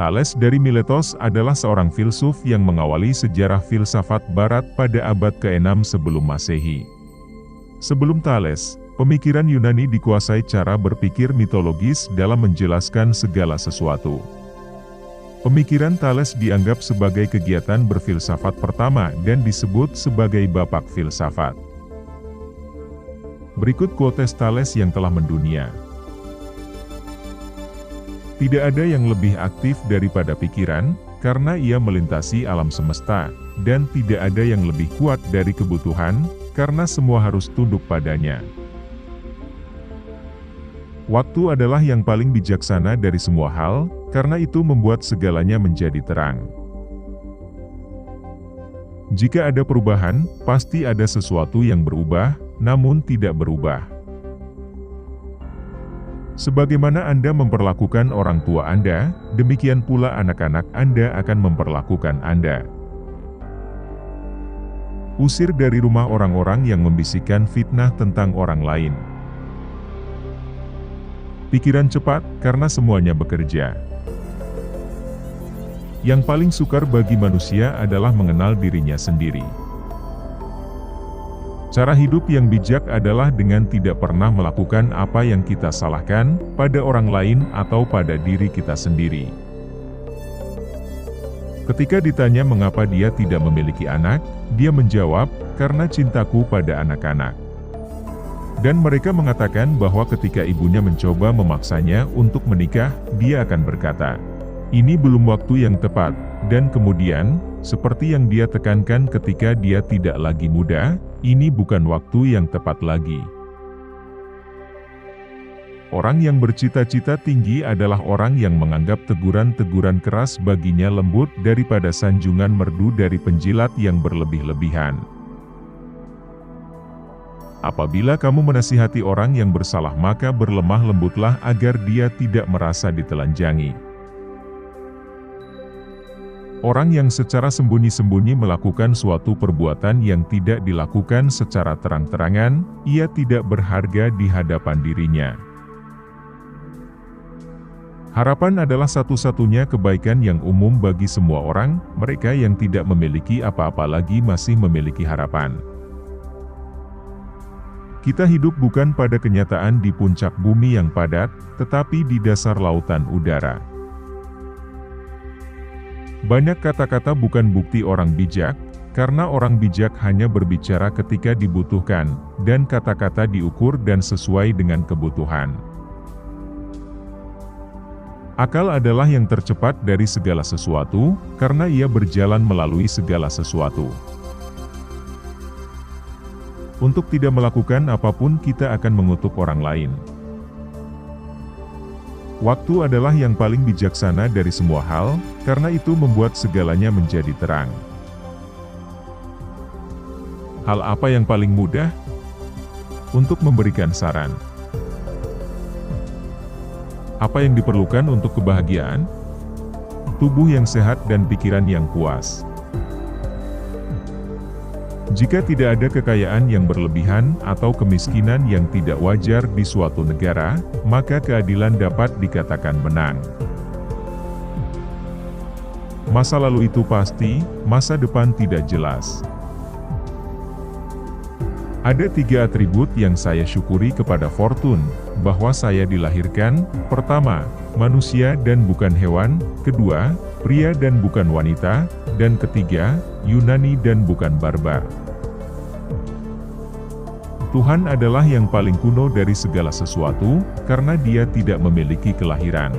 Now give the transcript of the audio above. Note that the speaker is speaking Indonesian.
Thales dari Miletos adalah seorang filsuf yang mengawali sejarah filsafat Barat pada abad ke-6 sebelum Masehi. Sebelum Thales, pemikiran Yunani dikuasai cara berpikir mitologis dalam menjelaskan segala sesuatu. Pemikiran Thales dianggap sebagai kegiatan berfilsafat pertama dan disebut sebagai bapak filsafat. Berikut quotes Thales yang telah mendunia. Tidak ada yang lebih aktif daripada pikiran, karena ia melintasi alam semesta, dan tidak ada yang lebih kuat dari kebutuhan, karena semua harus tunduk padanya. Waktu adalah yang paling bijaksana dari semua hal, karena itu membuat segalanya menjadi terang. Jika ada perubahan, pasti ada sesuatu yang berubah, namun tidak berubah. Sebagaimana Anda memperlakukan orang tua Anda, demikian pula anak-anak Anda akan memperlakukan Anda. Usir dari rumah orang-orang yang membisikkan fitnah tentang orang lain. Pikiran cepat, karena semuanya bekerja. Yang paling sukar bagi manusia adalah mengenal dirinya sendiri. Cara hidup yang bijak adalah dengan tidak pernah melakukan apa yang kita salahkan pada orang lain atau pada diri kita sendiri. Ketika ditanya mengapa dia tidak memiliki anak, dia menjawab, "Karena cintaku pada anak-anak." Dan mereka mengatakan bahwa ketika ibunya mencoba memaksanya untuk menikah, dia akan berkata, "Ini belum waktu yang tepat," dan kemudian, seperti yang dia tekankan ketika dia tidak lagi muda, ini bukan waktu yang tepat lagi. Orang yang bercita-cita tinggi adalah orang yang menganggap teguran-teguran keras baginya lembut daripada sanjungan merdu dari penjilat yang berlebih-lebihan. Apabila kamu menasihati orang yang bersalah, maka berlemah lembutlah agar dia tidak merasa ditelanjangi. Orang yang secara sembunyi-sembunyi melakukan suatu perbuatan yang tidak dilakukan secara terang-terangan, ia tidak berharga di hadapan dirinya. Harapan adalah satu-satunya kebaikan yang umum bagi semua orang, mereka yang tidak memiliki apa-apa lagi masih memiliki harapan. Kita hidup bukan pada kenyataan di puncak bumi yang padat, tetapi di dasar lautan udara. Banyak kata-kata bukan bukti orang bijak, karena orang bijak hanya berbicara ketika dibutuhkan, dan kata-kata diukur dan sesuai dengan kebutuhan. Akal adalah yang tercepat dari segala sesuatu, karena ia berjalan melalui segala sesuatu. Untuk tidak melakukan apapun kita akan mengutuk orang lain. Waktu adalah yang paling bijaksana dari semua hal, karena itu membuat segalanya menjadi terang. Hal apa yang paling mudah? Untuk memberikan saran. Apa yang diperlukan untuk kebahagiaan? Tubuh yang sehat dan pikiran yang puas. Jika tidak ada kekayaan yang berlebihan atau kemiskinan yang tidak wajar di suatu negara, maka keadilan dapat dikatakan menang. Masa lalu itu pasti, masa depan tidak jelas. Ada 3 atribut yang saya syukuri kepada Fortune, bahwa saya dilahirkan, pertama, manusia dan bukan hewan, kedua, pria dan bukan wanita, dan ketiga, Yunani dan bukan barbar. Tuhan adalah yang paling kuno dari segala sesuatu, karena Dia tidak memiliki kelahiran.